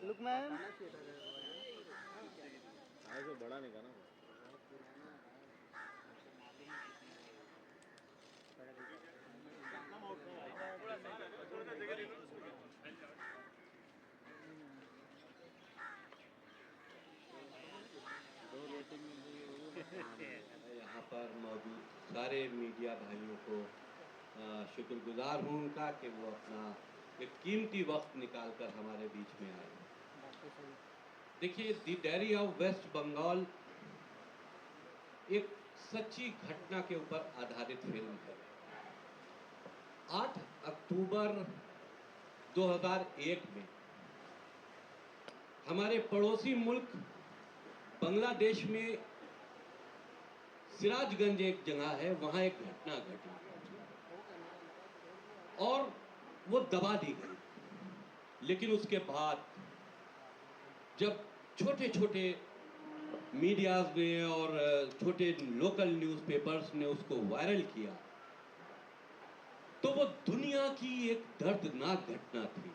Luckmann से बड़ा नहीं ना। यहाँ पर मौजूद सारे मीडिया भाइयों को शुक्रगुजार हूँ उनका कि वो अपना एक कीमती वक्त निकालकर हमारे बीच में आए। देखिए, the diary of waste Bengal एक सच्ची घटना के ऊपर आधारित फिल्म है। 8 अक्टूबर 2001 में हमारे पड़ोसी मुल्क बांग्लादेश में सिराजगंज एक जगह है, वहाँ एक घटना घटी और वो दबा दी गई। लेकिन उसके बाद जब छोटे छोटे मीडियाज ने और छोटे लोकल न्यूज़पेपर्स ने उसको वायरल किया तो वो दुनिया की एक दर्दनाक घटना थी।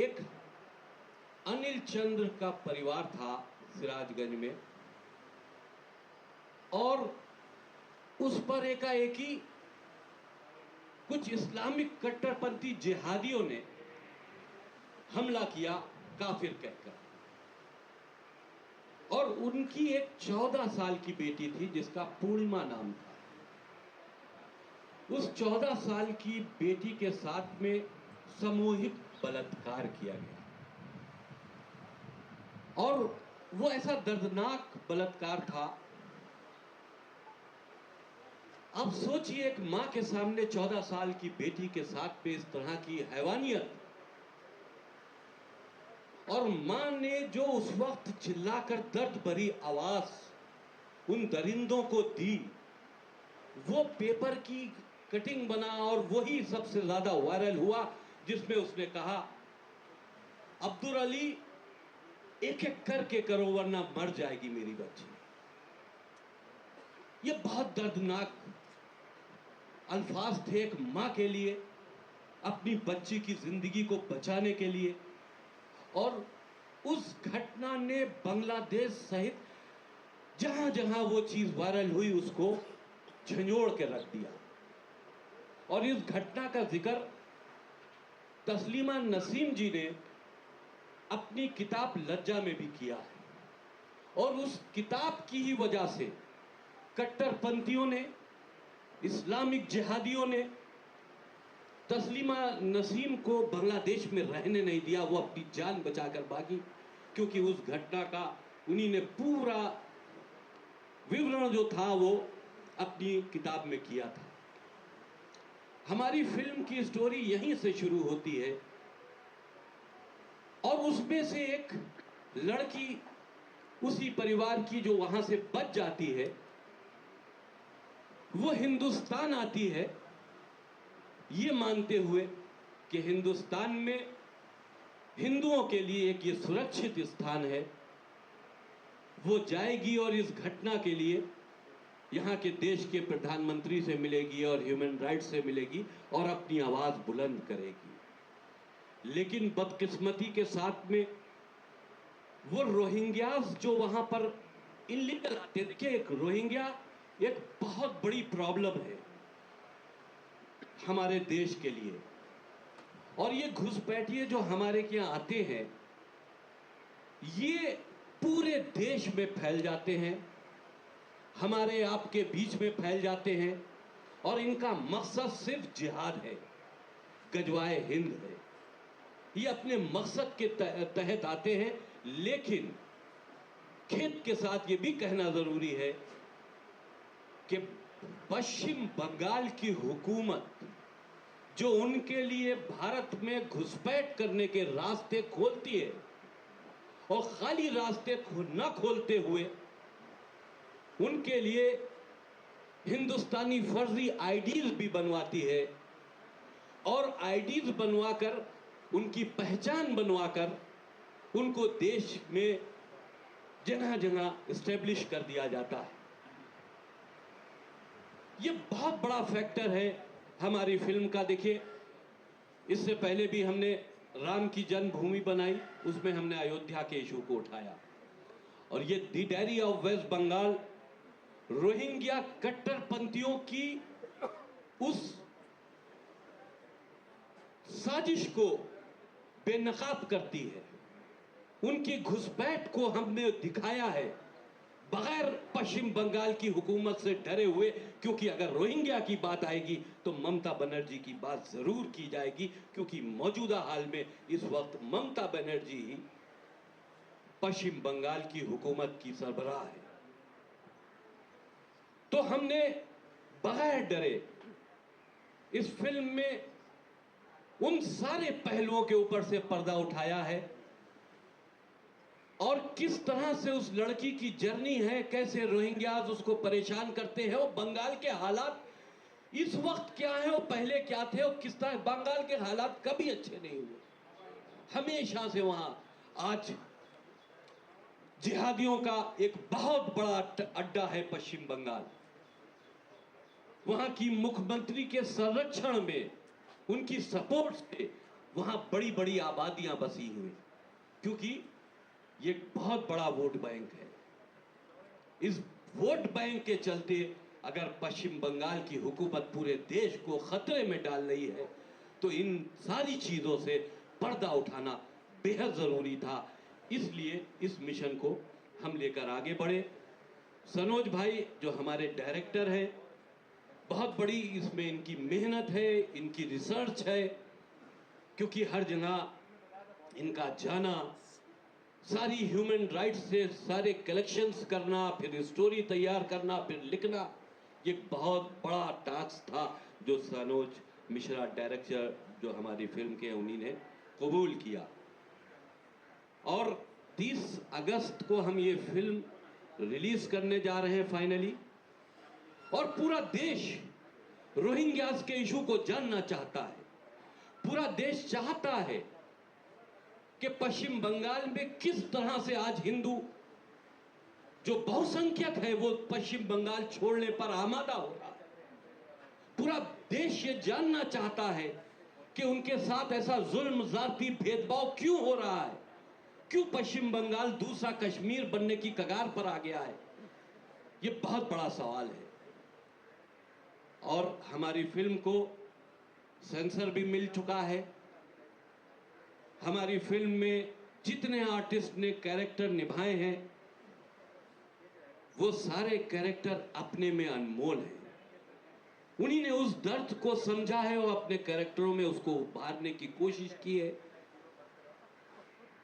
एक अनिल चंद्र का परिवार था सिराजगंज में और उस पर एकाएकी कुछ इस्लामिक कट्टरपंथी जिहादियों ने हमला किया, काफिर कहकर। और उनकी एक 14 साल की बेटी थी जिसका पूर्णिमा नाम था। उस 14 साल की बेटी के साथ में सामूहिक बलात्कार किया गया और वो ऐसा दर्दनाक बलात्कार था। अब सोचिए, एक मां के सामने 14 साल की बेटी के साथ में इस तरह की हैवानियत, और मां ने जो उस वक्त चिल्लाकर दर्द भरी आवाज उन दरिंदों को दी, वो पेपर की कटिंग बना और वही सबसे ज्यादा वायरल हुआ, जिसमें उसने कहा, अब्दुल अली एक एक करके करो वरना मर जाएगी मेरी बच्ची। ये बहुत दर्दनाक अल्फाज थे एक मां के लिए, अपनी बच्ची की जिंदगी को बचाने के लिए। और उस घटना ने बांग्लादेश सहित जहां जहां वो चीज वायरल हुई उसको झंझोड़ के रख दिया। और इस घटना का जिक्र तस्लीमा नसीम जी ने अपनी किताब लज्जा में भी किया है। और उस किताब की ही वजह से कट्टरपंथियों ने, इस्लामिक जिहादियों ने तस्लीमा नसीम को बांग्लादेश में रहने नहीं दिया। वो अपनी जान बचाकर भागी, क्योंकि उस घटना का उन्हीं ने पूरा विवरण जो था वो अपनी किताब में किया था। हमारी फिल्म की स्टोरी यहीं से शुरू होती है और उसमें से एक लड़की उसी परिवार की जो वहां से बच जाती है, वो हिंदुस्तान आती है ये मानते हुए कि हिंदुस्तान में हिंदुओं के लिए एक ये सुरक्षित स्थान है। वो जाएगी और इस घटना के लिए यहाँ के देश के प्रधानमंत्री से मिलेगी और ह्यूमन राइट्स से मिलेगी और अपनी आवाज बुलंद करेगी। लेकिन बदकिस्मती के साथ में वो रोहिंग्यास जो वहां पर इलीगल आते, देखिए एक रोहिंग्या एक बहुत बड़ी प्रॉब्लम है हमारे देश के लिए। और ये घुसपैठिए जो हमारे यहाँ आते हैं, ये पूरे देश में फैल जाते हैं, हमारे आपके बीच में फैल जाते हैं और इनका मकसद सिर्फ जिहाद है, गजवाए हिंद है। ये अपने मकसद के तहत आते हैं। लेकिन खेद के साथ ये भी कहना जरूरी है कि पश्चिम बंगाल की हुकूमत जो उनके लिए भारत में घुसपैठ करने के रास्ते खोलती है और खाली रास्ते न खोलते हुए उनके लिए हिंदुस्तानी फर्जी आईडीज भी बनवाती है और आईडीज बनवाकर उनकी पहचान बनवाकर उनको देश में जगह जगह इस्टेब्लिश कर दिया जाता है। ये बहुत बड़ा फैक्टर है हमारी फिल्म का। देखिए, इससे पहले भी हमने राम की जन्मभूमि बनाई, उसमें हमने अयोध्या के इशू को उठाया। और ये the diary of waste Bengal Rohingya कट्टरपंथियों की उस साजिश को बेनकाब करती है, उनकी घुसपैठ को हमने दिखाया है बगैर पश्चिम बंगाल की हुकूमत से डरे हुए, क्योंकि अगर रोहिंग्या की बात आएगी तो ममता बनर्जी की बात जरूर की जाएगी, क्योंकि मौजूदा हाल में इस वक्त ममता बनर्जी ही पश्चिम बंगाल की हुकूमत की सरबराह है। तो हमने बगैर डरे इस फिल्म में उन सारे पहलुओं के ऊपर से पर्दा उठाया है, और किस तरह से उस लड़की की जर्नी है, कैसे रोहिंग्याज उसको परेशान करते हैं, और बंगाल के हालात इस वक्त क्या है और पहले क्या थे, और किस तरह बंगाल के हालात कभी अच्छे नहीं हुए, हमेशा से वहां आज जिहादियों का एक बहुत बड़ा अड्डा है पश्चिम बंगाल। वहां की मुख्यमंत्री के संरक्षण में, उनकी सपोर्ट से वहां बड़ी बड़ी आबादियां बसी हुई, क्योंकि ये बहुत बड़ा वोट बैंक है। इस वोट बैंक के चलते अगर पश्चिम बंगाल की हुकूमत पूरे देश को खतरे में डाल रही है, तो इन सारी चीजों से पर्दा उठाना बेहद जरूरी था। इसलिए इस मिशन को हम लेकर आगे बढ़े। सनोज भाई जो हमारे डायरेक्टर हैं, बहुत बड़ी इसमें इनकी मेहनत है, इनकी रिसर्च है, क्योंकि हर जगह इनका जाना, सारी ह्यूमन राइट्स से सारे कलेक्शंस करना, फिर स्टोरी तैयार करना, फिर लिखना, ये बहुत बड़ा टास्क था जो सनोज मिश्रा डायरेक्टर जो हमारी फिल्म के, उन्हीं ने कबूल किया। और 30 अगस्त को हम ये फिल्म रिलीज करने जा रहे हैं फाइनली, और पूरा देश रोहिंग्यास के इशू को जानना चाहता है। पूरा देश चाहता है कि पश्चिम बंगाल में किस तरह से आज हिंदू जो बहुसंख्यक है वो पश्चिम बंगाल छोड़ने पर आमादा हो रहा है। पूरा देश ये जानना चाहता है कि उनके साथ ऐसा जुल्म, जाति भेदभाव क्यों हो रहा है, क्यों पश्चिम बंगाल दूसरा कश्मीर बनने की कगार पर आ गया है। ये बहुत बड़ा सवाल है। और हमारी फिल्म को सेंसर भी मिल चुका है। हमारी फिल्म में जितने आर्टिस्ट ने कैरेक्टर निभाए हैं वो सारे कैरेक्टर अपने में अनमोल हैं। उन्हीं ने उस दर्द को समझा है और अपने कैरेक्टरों में उसको उभारने की कोशिश की है।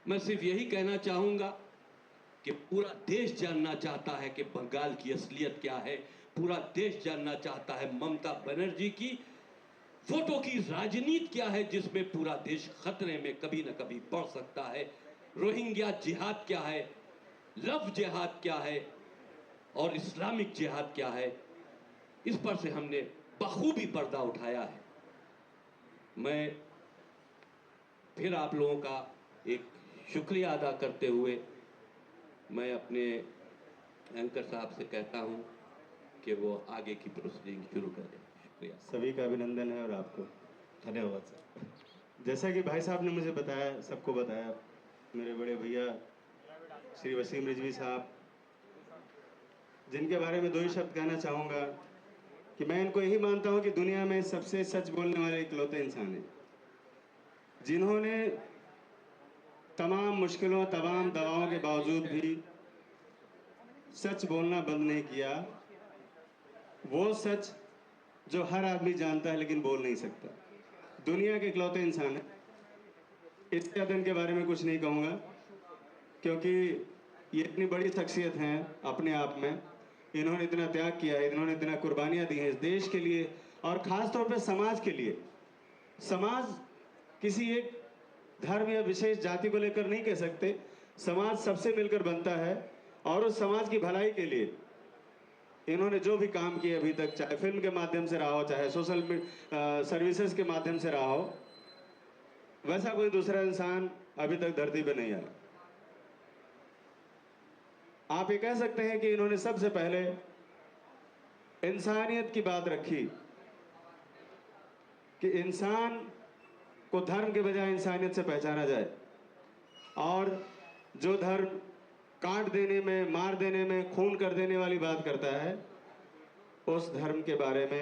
मैं सिर्फ यही कहना चाहूंगा कि पूरा देश जानना चाहता है कि बंगाल की असलियत क्या है। पूरा देश जानना चाहता है ममता बनर्जी की वोटों की राजनीति क्या है, जिसमें पूरा देश खतरे में कभी न कभी पड़ सकता है। रोहिंग्या जिहाद क्या है, लव जिहाद क्या है, और इस्लामिक जिहाद क्या है, इस पर से हमने बखूबी पर्दा उठाया है। मैं फिर आप लोगों का एक शुक्रिया अदा करते हुए मैं अपने एंकर साहब से कहता हूं कि वो आगे की प्रोसीडिंग शुरू करें। शुक्रिया। सभी का अभिनंदन है और आपको धन्यवाद सर। जैसा कि भाई साहब ने मुझे बताया, सबको बताया, मेरे बड़े भैया श्री वसीम रिजवी साहब, जिनके बारे में दो ही शब्द कहना चाहूँगा कि मैं इनको यही मानता हूँ कि दुनिया में सबसे सच बोलने वाले इकलौते इंसान हैं, जिन्होंने तमाम मुश्किलों, तमाम दबावों के बावजूद भी सच बोलना बंद नहीं किया। वो सच जो हर आदमी जानता है लेकिन बोल नहीं सकता। दुनिया के इकलौते इंसान है। इससे ज़्यादा इनके बारे में कुछ नहीं कहूँगा, क्योंकि ये इतनी बड़ी शख्सियत हैं अपने आप में। इन्होंने इतना त्याग किया है, इन्होंने इतना कुर्बानियाँ दी हैं इस देश के लिए और ख़ास तौर पे समाज के लिए। समाज किसी एक धर्म या विशेष जाति को लेकर नहीं कह सकते, समाज सबसे मिलकर बनता है। और उस समाज की भलाई के लिए इन्होंने जो भी काम किए अभी तक, चाहे फिल्म के माध्यम से रहा हो, चाहे सोशल सर्विसेज के माध्यम से रहा हो, वैसा कोई दूसरा इंसान अभी तक धरती पर नहीं आया। आप ये कह सकते हैं कि इन्होंने सबसे पहले इंसानियत की बात रखी कि इंसान को धर्म के बजाय इंसानियत से पहचाना जाए, और जो धर्म काट देने में, मार देने में, खून कर देने वाली बात करता है, उस धर्म के बारे में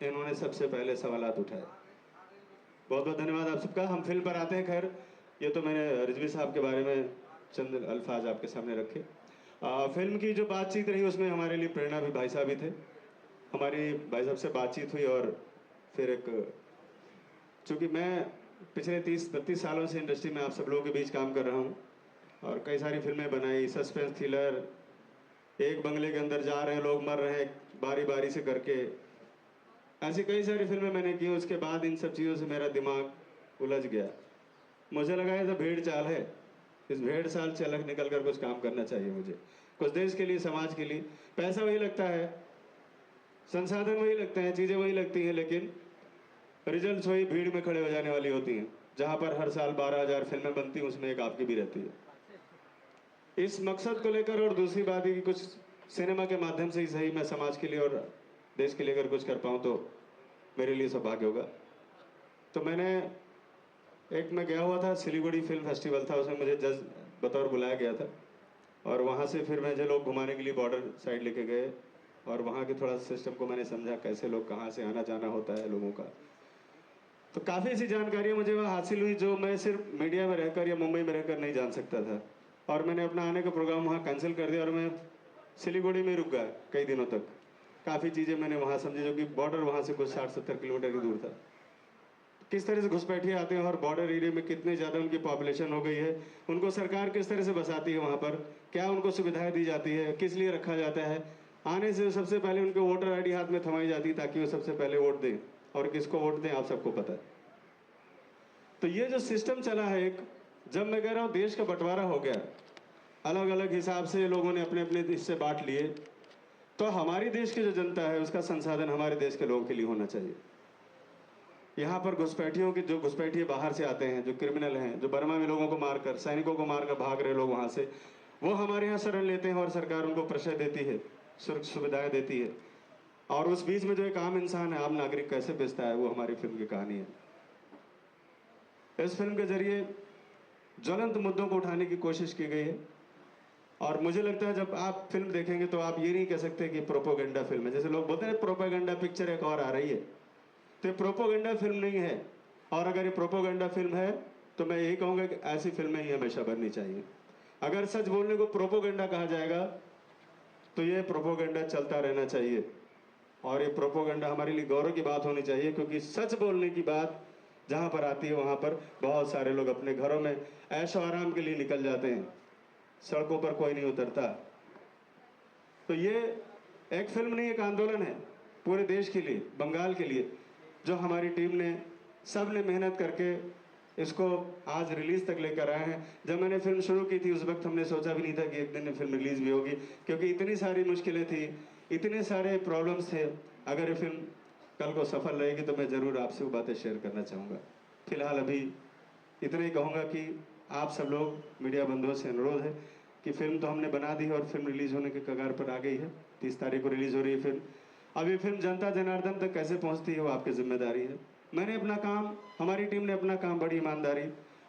इन्होंने सबसे पहले सवालात उठाए। बहुत बहुत धन्यवाद आप सबका। हम फिल्म पर आते हैं। खैर, ये तो मैंने रिजवी साहब के बारे में चंद अल्फाज आपके सामने रखे। फिल्म की जो बातचीत रही उसमें हमारे लिए प्रेरणा भी भाई साहब ही थे। हमारी भाई साहब से बातचीत हुई और फिर एक, चूँकि मैं पिछले 30-32 सालों से इंडस्ट्री में आप सब लोगों के बीच काम कर रहा हूँ और कई सारी फिल्में बनाई, सस्पेंस थ्रिलर, एक बंगले के अंदर जा रहे हैं लोग, मर रहे हैं बारी बारी से करके, ऐसी कई सारी फिल्में मैंने की। उसके बाद इन सब चीज़ों से मेरा दिमाग उलझ गया। मुझे लगा ये तो भेड़ चाल है, इस भेड़ चाल से अलग निकल कर कुछ काम करना चाहिए मुझे, कुछ देश के लिए, समाज के लिए। पैसा वही लगता है, संसाधन वही लगते हैं, चीज़ें वही लगती हैं, लेकिन रिजल्ट्स वही भीड़ में खड़े हो जाने वाली होती हैं। जहाँ पर हर साल 12,000 फिल्में बनती हैं, उसमें एक आपकी भी रहती है। इस मकसद को लेकर, और दूसरी बात है कि कुछ सिनेमा के माध्यम से ही सही मैं समाज के लिए और देश के लिए अगर कुछ कर पाऊँ तो मेरे लिए सौभाग्य होगा। तो मैं गया हुआ था, सिलीगुड़ी फिल्म फेस्टिवल था, उसमें मुझे जज बतौर बुलाया गया था, और वहाँ से फिर मुझे लोग घुमाने के लिए बॉर्डर साइड लेके गए और वहाँ के थोड़ा सिस्टम को मैंने समझा, कैसे लोग कहाँ से आना जाना होता है लोगों का। तो काफ़ी ऐसी जानकारियाँ मुझे वहाँ हासिल हुई जो मैं सिर्फ मीडिया में रहकर या मुंबई में रहकर नहीं जान सकता था। और मैंने अपना आने का प्रोग्राम वहाँ कैंसिल कर दिया और मैं सिलीगुड़ी में रुक गया कई दिनों तक। काफ़ी चीज़ें मैंने वहाँ समझी, जो कि बॉर्डर वहाँ से कुछ 60-70 किलोमीटर की दूर था। किस तरह से घुसपैठिए आते हैं और बॉर्डर एरिया में कितने ज़्यादा उनकी पॉपुलेशन हो गई है, उनको सरकार किस तरह से बसाती है वहाँ पर, क्या उनको सुविधाएं दी जाती है, किस लिए रखा जाता है। आने से सबसे पहले उनको वोटर आईडी हाथ में थमाई जाती है ताकि वो सबसे पहले वोट दें, और किसको वोट दें आप सबको पता है। तो ये जो सिस्टम चला है एक, जब मैं कह रहा हूँ देश का बंटवारा हो गया, अलग अलग हिसाब से लोगों ने अपने अपने हिस्से बांट लिए, तो हमारी देश की जो जनता है उसका संसाधन हमारे देश के लोगों के लिए होना चाहिए। यहाँ पर घुसपैठियों के, जो घुसपैठिए बाहर से आते हैं, जो क्रिमिनल हैं, जो बर्मा में लोगों को मारकर, सैनिकों को मारकर भाग रहे लोग वहाँ से, वो हमारे यहाँ शरण लेते हैं और सरकार उनको प्रश्रय देती है, सुविधाएं देती है। और उस बीच में जो एक आम इंसान है, आम नागरिक कैसे बेचता है, वो हमारी फिल्म की कहानी है। इस फिल्म के जरिए ज्वलंत मुद्दों को उठाने की कोशिश की गई है, और मुझे लगता है जब आप फिल्म देखेंगे तो आप ये नहीं कह सकते कि प्रोपोगेंडा फिल्म है। जैसे लोग बोलते हैं प्रोपेगेंडा पिक्चर एक और आ रही है, तो ये प्रोपोगेंडा फिल्म नहीं है। और अगर ये प्रोपोगेंडा फिल्म है तो मैं यही कहूँगा कि ऐसी फिल्में ही हमेशा बननी चाहिए। अगर सच बोलने को प्रोपोगेंडा कहा जाएगा तो ये प्रोपोगेंडा चलता रहना चाहिए, और ये प्रोपोगेंडा हमारे लिए गौरव की बात होनी चाहिए, क्योंकि सच बोलने की बात जहाँ पर आती है वहाँ पर बहुत सारे लोग अपने घरों में ऐशो आराम के लिए निकल जाते हैं, सड़कों पर कोई नहीं उतरता। तो ये एक फिल्म नहीं, एक आंदोलन है पूरे देश के लिए, बंगाल के लिए, जो हमारी टीम ने, सब ने मेहनत करके इसको आज रिलीज़ तक लेकर आए हैं। जब मैंने फिल्म शुरू की थी उस वक्त हमने सोचा भी नहीं था कि एक दिन में फिल्म रिलीज़ भी होगी, क्योंकि इतनी सारी मुश्किलें थी, इतने सारे प्रॉब्लम्स थे। अगर ये फिल्म कल को सफल रहेगी तो मैं ज़रूर आपसे वो बातें शेयर करना चाहूँगा। फिलहाल अभी इतना ही कहूँगा कि आप सब लोग, मीडिया बंधुओं से अनुरोध है कि फिल्म तो हमने बना दी है और फिल्म रिलीज़ होने के कगार पर आ गई है। 30 तारीख को रिलीज़ हो रही है फिल्म। अब ये फिल्म जनता जनार्दन तक कैसे पहुंचती है वो आपकी जिम्मेदारी है। मैंने अपना काम, हमारी टीम ने अपना काम बड़ी ईमानदारी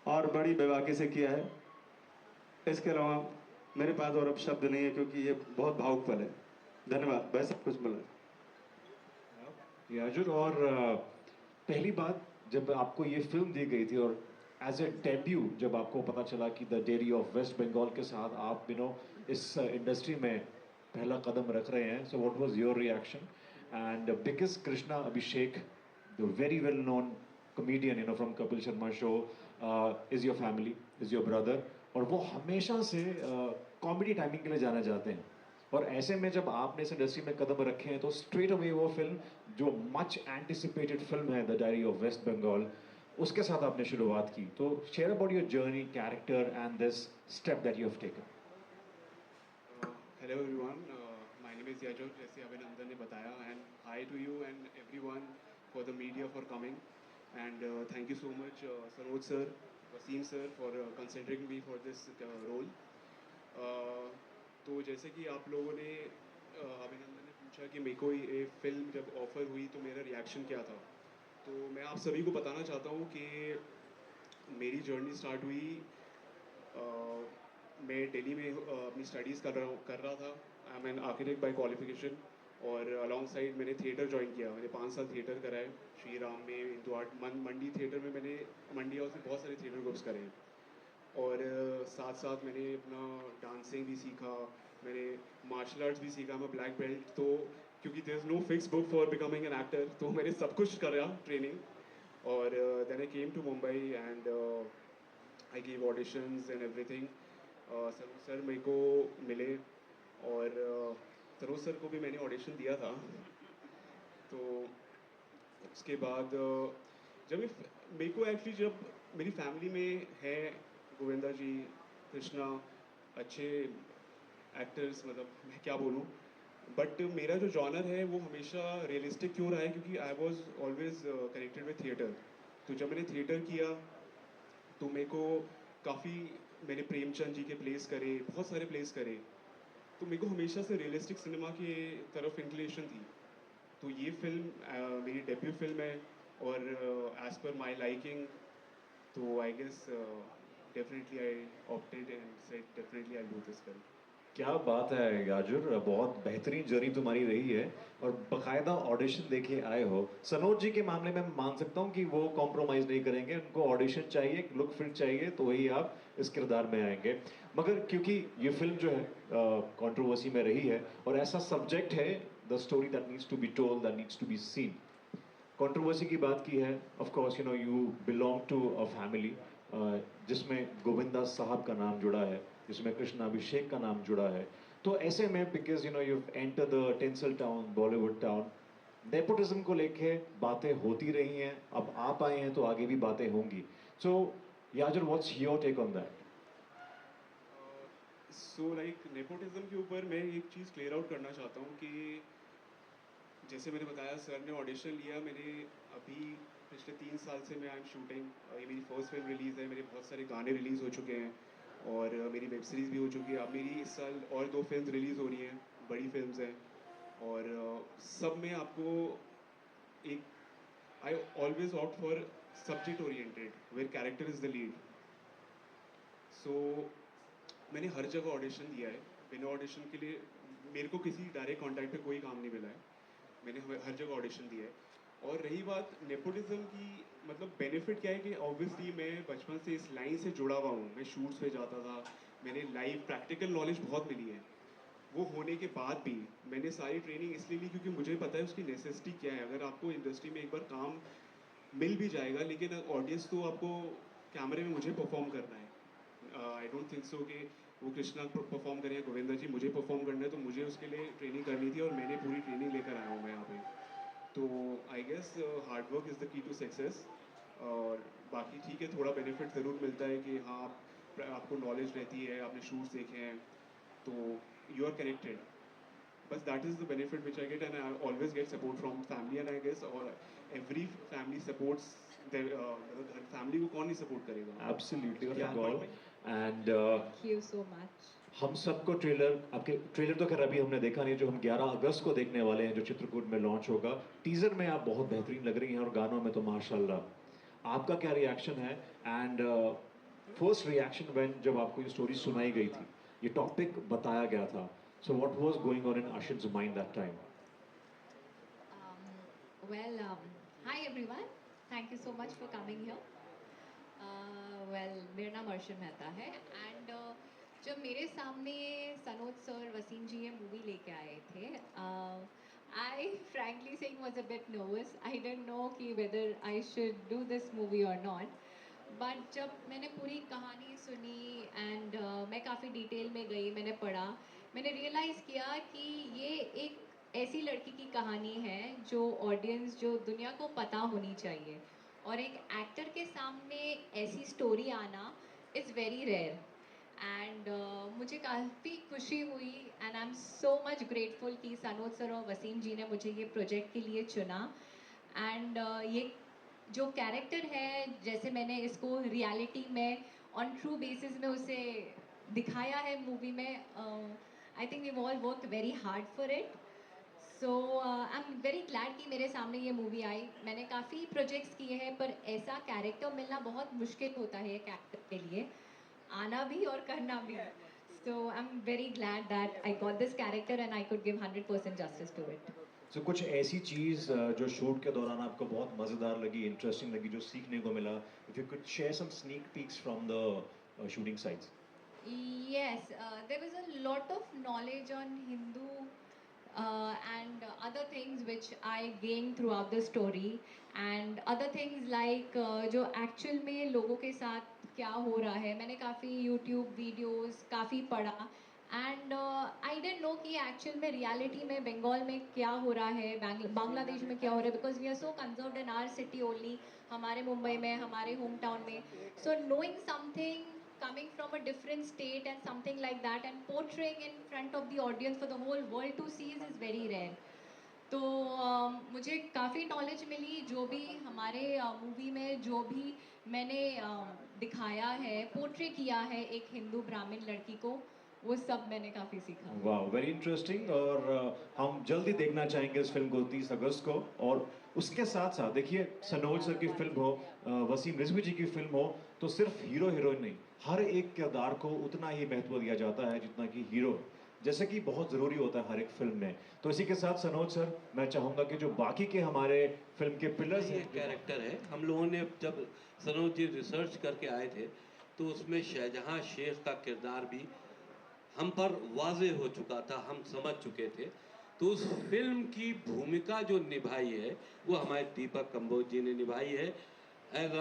और बड़ी बेबाकी से किया है। इसके अलावा मेरे पास और अब शब्द नहीं है, क्योंकि ये बहुत भावुक पल है। धन्यवाद। भाई सब कुछ बोला याजुर। और पहली बात, जब आपको ये फिल्म दी गई थी और एज ए डेब्यू जब आपको पता चला कि the diary of waste Bengal के साथ आप इस इंडस्ट्री में पहला कदम रख रहे हैं, सो what was your reaction? And because Krishna Abhishek, the very well known comedian from Kapil Sharma show, is your family, is your brother, और वो हमेशा से कॉमेडी टाइमिंग के लिए जाने जाते हैं। और ऐसे में जब आपने इस इंडस्ट्री में कदम रखे हैं तो स्ट्रेट अवे वो फिल्म जो मच एंटिसिपेटेड फिल्म है the diary of waste Bengal, उसके साथ आपने शुरुआत की। तो share about your journey, character and this step that you have taken. Hello everyone, my name is Yajur, जैसे अभिनंदन ने बताया, and hi to you and everyone for the media for coming, and thank you so much Saroj sir, Waseem sir for considering me for this role. तो जैसे कि आप लोगों ने, अभिनंदन ने पूछा कि मेरे को ये फिल्म जब ऑफ़र हुई तो मेरा रिएक्शन क्या था, तो मैं आप सभी को बताना चाहता हूँ कि मेरी जर्नी स्टार्ट हुई मैं दिल्ली में अपनी स्टडीज़ कर रहा था। I am an architect by qualification और अलॉन्ग साइड मैंने थिएटर ज्वाइन किया। मैंने 5 साल थिएटर करा है श्री राम में, इंदु आर्ट मंडी थिएटर में। मैंने मंडी हाउस में बहुत सारे थिएटर ग्रुप्स करे हैं और साथ साथ मैंने अपना डांसिंग भी सीखा, मैंने मार्शल आर्ट्स भी सीखा। मैं ब्लैक बेल्ट, तो क्योंकि there is no fix book for becoming an actor, तो मैंने सब कुछ करा ट्रेनिंग। और then I came to Mumbai and I give auditions and everything. Sir मेरे को मिले और सरोज सर को भी मैंने ऑडिशन दिया था। तो उसके बाद जब मेरे को एक्चुअली जब मेरी फैमिली में है गोविंदा जी, कृष्णा, अच्छे एक्टर्स, मतलब मैं क्या बोलूँ, बट मेरा जो जॉनर है वो हमेशा रियलिस्टिक क्यों रहा है, क्योंकि I was always connected with theatre. तो जब मैंने थिएटर किया तो मेरे को काफ़ी, मैंने प्रेमचंद जी के प्लेस करे, बहुत सारे प्लेस करे, तो मेरे को हमेशा से रियलिस्टिक सिनेमा की तरफ इंक्लिनेशन थी। तो ये फिल्म मेरी डेब्यू फिल्म है और एज पर माई लाइकिंग, तो I guess definitely I opted and said definitely I do this film. क्या बात है याजुर, बहुत बेहतरीन जर्नी तुम्हारी रही है और बकायदा ऑडिशन देके आए हो। सनोज जी के मामले में मैं मान सकता हूँ कि वो कॉम्प्रोमाइज़ नहीं करेंगे, उनको ऑडिशन चाहिए, लुक फिट चाहिए, तो वही आप इस किरदार में आएंगे। मगर क्योंकि ये फिल्म जो है कंट्रोवर्सी में रही है और ऐसा सब्जेक्ट है, the story that needs to be told, that needs to be seen, controversy की बात की है। Of course you know you belong to a family जिसमें गोविंदा साहब का नाम जुड़ा है, जिसमें कृष्णा अभिषेक का नाम जुड़ा है। तो ऐसे में because you know you enter the tensile town, Bollywood town, nepotism को लेके बातें होती रही हैं, अब आप आए हैं तो आगे भी बातें होंगी। So Yajur, what's your take on that? So like nepotism के ऊपर मैं एक चीज़ क्लियर आउट करना चाहता हूँ कि जैसे मैंने बताया, सर ने ऑडिशन लिया, मैंने अभी पिछले 3 साल से मैं आई एम शूटिंग। ये मेरी फर्स्ट फिल्म रिलीज़ है, मेरे बहुत सारे गाने रिलीज़ हो चुके हैं और मेरी वेब सीरीज़ भी हो चुकी है। अब मेरी इस साल और 2 फिल्म रिलीज़ हो रही हैं, बड़ी फिल्म्स हैं और सब में आपको एक, I always opt for subject oriented where character is the lead. So मैंने हर जगह ऑडिशन दिया है, बिना ऑडिशन के लिए मेरे को किसी डायरेक्ट कॉन्टैक्ट पे कोई काम नहीं मिला है। मैंने हर जगह ऑडिशन दिया है। और रही बात नेपोटिज्म की, मतलब बेनिफिट क्या है कि ऑब्वियसली मैं बचपन से इस लाइन से जुड़ा हुआ हूँ, मैं शूट्स पे जाता था, मैंने लाइव प्रैक्टिकल नॉलेज बहुत मिली है। वो होने के बाद भी मैंने सारी ट्रेनिंग इसलिए ली क्योंकि मुझे पता है उसकी नेसेसिटी क्या है। अगर आपको इंडस्ट्री में एक बार काम मिल भी जाएगा, लेकिन ऑडियंस तो आपको कैमरे में मुझे परफॉर्म करना है। आई डोंट थिंक सो कि वो कृष्णा परफॉर्म करें या गोविंदा जी, मुझे परफॉर्म करना है, तो मुझे उसके लिए ट्रेनिंग करनी थी और मैंने पूरी ट्रेनिंग लेकर आया हूँ मैं यहाँ पे। तो I guess hard work is the key to success. और बाकी ठीक है, थोड़ा बेनिफिट ज़रूर मिलता है कि हाँ आपको नॉलेज रहती है, आपने शूट्स देखे हैं, तो यू आर कनेक्टेड। बस that is the benefit which I get and I always get support from family and I guess और एवरी फैमिली सपोर्ट्स। फैमिली को कौन नहीं सपोर्ट करेगा? Absolutely Yeah. गॉल। And Thank you so much. हम सबको trailer, आपके ट्रेलर तो खैर अभी हमने देखा नहीं, जो हम 11 अगस्त को देखने वाले हैं, जो चित्रकूट में लॉन्च होगा। टीजर में आप बहुत बेहतरीन लग रही हैं और गानों में तो माशाल्लाह। आपका क्या रिएक्शन है? एंड फर्स्ट रिएक्शन व्हेन जब आपको ये स्टोरी सुनाई गई थी, ये टॉपिक बताया गया था, so what was going on in Ashid's mind that time? Hi everyone. Thank you so much for coming here. मेरा नाम अर्शन मेहता है एंड जब मेरे सामने सनोज सर, वसीम जी ये मूवी लेके आए थे, I frankly saying was a bit nervous. I didn't know कि whether I should do this movie और नॉट. बट जब मैंने पूरी कहानी सुनी एंड मैं काफ़ी डिटेल में गई, मैंने पढ़ा, मैंने रियलाइज़ किया कि ये एक ऐसी लड़की की कहानी है जो ऑडियंस, जो दुनिया को पता होनी चाहिए. और एक एक्टर के सामने ऐसी स्टोरी आना इज़ वेरी रेयर. एंड मुझे काफ़ी खुशी हुई and I am so much grateful कि सनोज सर और वसीम जी ने मुझे ये प्रोजेक्ट के लिए चुना. एंड ये जो कैरेक्टर है, जैसे मैंने इसको रियलिटी में ऑन ट्रू बेसिस में उसे दिखाया है मूवी में, I think we all work very hard for it. So I am very glad कि मेरे सामने ये मूवी आई. मैंने काफ़ी प्रोजेक्ट्स किए हैं पर ऐसा कैरेक्टर मिलना बहुत मुश्किल होता है कैरेक्टर के लिए, आना भी और करना भी. So I am very glad that I got this character and I could give 100% justice to it. So, कुछ ऐसी चीज़ जो शूट के दौरान आपको बहुत मज़ेदार लगी, इंटरेस्टिंग लगी, जो सीखने को मिला, if you could share some sneak peeks from the shooting sites. Yes, there was a lot of knowledge on Hindu and other things which I gained throughout the story, and other things like जो actual में लोगों के साथ क्या हो रहा है. मैंने काफ़ी YouTube वीडियोस काफ़ी पढ़ा एंड आई डेंट नो कि एक्चुअल में रियलिटी में बंगाल में क्या हो रहा है, बांग्लादेश में क्या हो रहा है, because we are so conserved in our city only, हमारे मुंबई में, हमारे होम टाउन में. So knowing something coming from a different state and something like that and portraying in front of the audience for the whole world to see is very rare. तो मुझे काफ़ी knowledge मिली. जो भी हमारे movie में जो भी मैंने दिखाया है, पोर्ट्रे किया है एक हिंदू ब्राह्मण लड़की को, वो सब मैंने काफ़ी सीखा. वाह, वेरी इंटरेस्टिंग. और हम जल्दी देखना चाहेंगे इस फिल्म को 30 अगस्त को. और उसके साथ साथ देखिए, सनोज सर की फिल्म हो, वसीम रिजवी जी की फिल्म हो, तो सिर्फ हीरो हीरोइन नहीं, हर एक किरदार को उतना ही महत्व दिया जाता है जितना कि हीरो, जैसे कि बहुत ज़रूरी होता है हर एक फिल्म में. तो इसी के साथ सनोज सर, मैं चाहूँगा कि जो बाकी के हमारे फिल्म के पिलर्स ये हैं, कैरेक्टर है. हम लोगों ने जब सनोज जी रिसर्च करके आए थे तो उसमें शाहजहां शेख का किरदार भी हम पर वाजे हो चुका था, हम समझ चुके थे. तो उस फिल्म की भूमिका जो निभाई है वो हमारे दीपक कंबोज जी ने निभाई है एज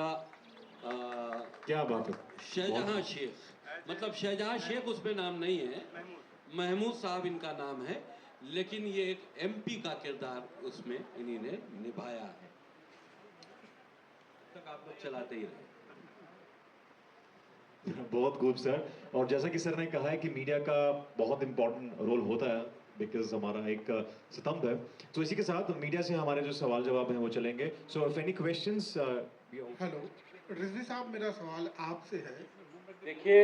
क्या बात है. शाहजहां शेख. मतलब शाहजहां शेख उसमें नाम नहीं है, महमूद साहब इनका नाम है, लेकिन ये एक एमपी का किरदार उसमें इन्हीं ने निभाया है. तक आप लोग चलाते ही रहे. बहुत खूब सर. और जैसा कि सर ने कहा है कि मीडिया का बहुत इंपॉर्टेंट रोल होता है, बिकॉज हमारा एक स्तंभ है. तो इसी के साथ मीडिया से हमारे जो सवाल जवाब हैं वो चलेंगे. So if any questions. Hello Rizvi साहब, मेरा सवाल आपसे है. देखिए,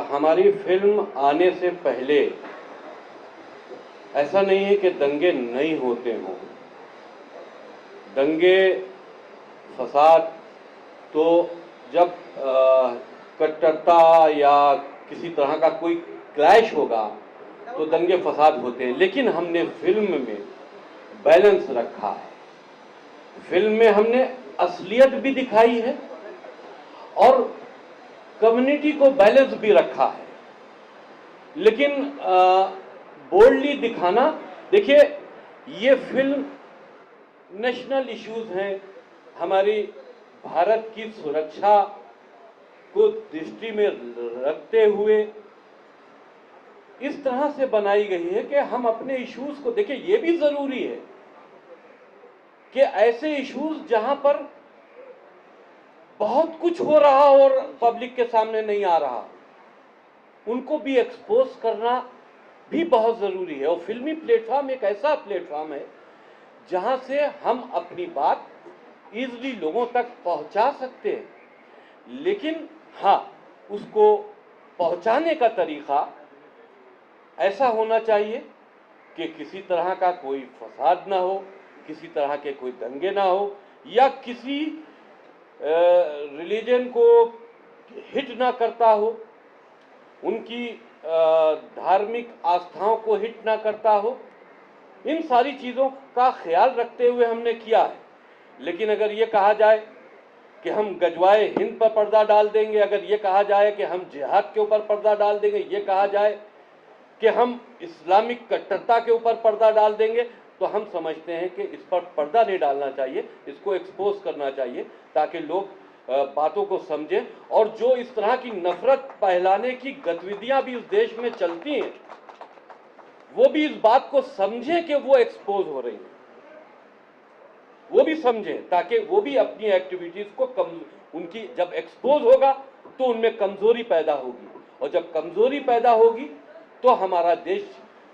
हमारी फिल्म आने से पहले ऐसा नहीं है कि दंगे नहीं होते हों. दंगे फसाद तो जब कट्टरता या किसी तरह का कोई क्लैश होगा तो दंगे फसाद होते हैं. लेकिन हमने फिल्म में बैलेंस रखा है. फिल्म में हमने असलियत भी दिखाई है और कम्युनिटी को बैलेंस भी रखा है. लेकिन बोल्डली दिखाना, देखिए ये फिल्म नेशनल इश्यूज हैं, हमारी भारत की सुरक्षा को दृष्टि में रखते हुए इस तरह से बनाई गई है कि हम अपने इश्यूज को देखिए. ये भी जरूरी है कि ऐसे इश्यूज जहां पर बहुत कुछ हो रहा और पब्लिक के सामने नहीं आ रहा, उनको भी एक्सपोज करना भी बहुत जरूरी है. और फिल्मी प्लेटफॉर्म एक ऐसा प्लेटफॉर्म है जहां से हम अपनी बात इजीली लोगों तक पहुंचा सकते हैं. लेकिन हाँ, उसको पहुंचाने का तरीका ऐसा होना चाहिए कि किसी तरह का कोई फसाद ना हो, किसी तरह के कोई दंगे ना हो, या किसी रिलीजन को हिट ना करता हो, उनकी धार्मिक आस्थाओं को हिट ना करता हो. इन सारी चीज़ों का ख्याल रखते हुए हमने किया है. लेकिन अगर ये कहा जाए कि हम गजवाए हिंद पर पर्दा डाल देंगे, अगर ये कहा जाए कि हम जिहाद के ऊपर पर्दा डाल देंगे, ये कहा जाए कि हम इस्लामिक कट्टरता के ऊपर पर्दा डाल देंगे, तो हम समझते हैं कि इस पर पर्दा नहीं डालना चाहिए, इसको एक्सपोज करना चाहिए ताकि लोग बातों को समझें. और जो इस तरह की नफरत फैलाने की गतिविधियां भी इस देश में चलती हैं, वो भी इस बात को समझें कि वो एक्सपोज हो रही हैं, वो भी समझें ताकि वो भी अपनी एक्टिविटीज को उनकी जब एक्सपोज होगा तो उनमें कमजोरी पैदा होगी, और जब कमजोरी पैदा होगी तो हमारा देश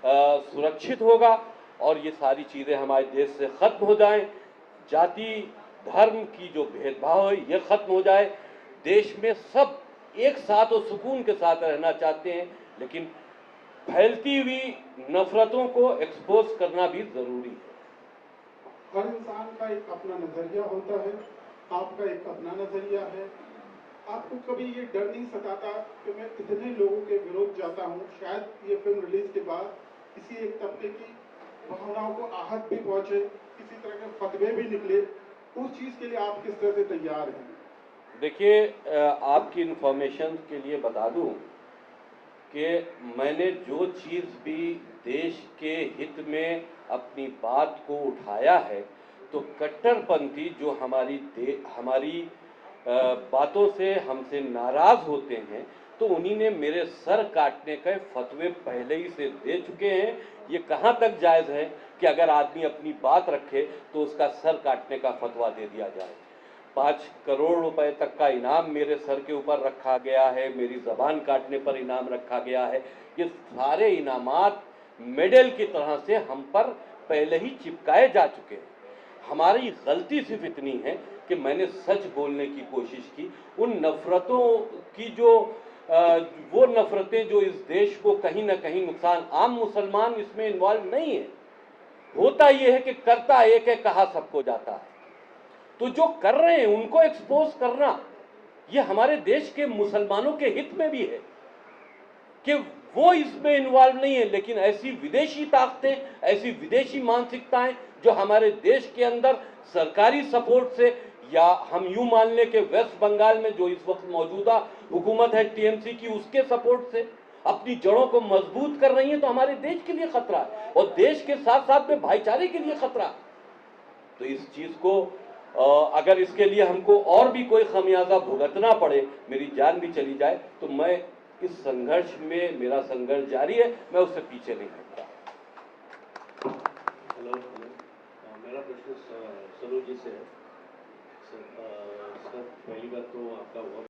सुरक्षित होगा और ये सारी चीज़ें हमारे देश से ख़त्म हो जाएं. जाति धर्म की जो भेदभाव है ये ख़त्म हो जाए. देश में सब एक साथ और सुकून के साथ रहना चाहते हैं, लेकिन फैलती हुई नफरतों को एक्सपोज करना भी जरूरी है। हर इंसान का एक अपना नजरिया होता है, आपका एक अपना नजरिया है। आपको कभी ये डर नहीं सताता कि मैं इतने लोगों के विरोध जाता हूँ, शायद ये फिल्म रिलीज के बाद किसी एक तबके की भावनाओं को आहत भी पहुंचे, किसी तरह के फतवे भी निकले, उस चीज के लिए आप किस तरह से तैयार हैं? देखिए, आपकी इंफॉर्मेशन के लिए बता दूं कि मैंने जो चीज़ भी देश के हित में अपनी बात को उठाया है, तो कट्टरपंथी जो हमारी बातों से हमसे नाराज होते हैं, तो उन्हीं ने मेरे सर काटने के फतवे पहले ही से दे चुके हैं। ये कहाँ तक जायज़ है कि अगर आदमी अपनी बात रखे तो उसका सर काटने का फतवा दे दिया जाए। 5 करोड़ रुपए तक का इनाम मेरे सर के ऊपर रखा गया है, मेरी ज़बान काटने पर इनाम रखा गया है। ये सारे इनामात मेडल की तरह से हम पर पहले ही चिपकाए जा चुके हैं। हमारी गलती सिर्फ इतनी है कि मैंने सच बोलने की कोशिश की। उन नफरतों की वो नफरतें जो इस देश को कहीं ना कहीं नुकसान, आम मुसलमान इसमें इन्वॉल्व नहीं है। होता यह है कि करता एक है, कहा सबको जाता है। तो जो कर रहे हैं उनको एक्सपोज करना, ये हमारे देश के मुसलमानों के हित में भी है कि वो इसमें इन्वॉल्व नहीं है। लेकिन ऐसी विदेशी ताकतें, ऐसी विदेशी मानसिकताएं जो हमारे देश के अंदर सरकारी सपोर्ट से, या हम यूं मान लें कि वेस्ट बंगाल में जो इस वक्त मौजूदा हुकूमत है टीएमसी की, उसके सपोर्ट से अपनी जड़ों को मजबूत कर रही है, तो हमारे देश के लिए खतरा है और देश के साथ साथ में भाईचारे के लिए खतरा है। तो इस चीज को अगर इसके लिए हमको और भी कोई खमियाजा भुगतना पड़े, मेरी जान भी चली जाए, तो मैं इस संघर्ष में, मेरा संघर्ष जारी है, मैं उससे पीछे नहीं हटता। हेलो, मेरा प्रश्न सरोज जी से है। सर, पहली बात तो आपका बहुत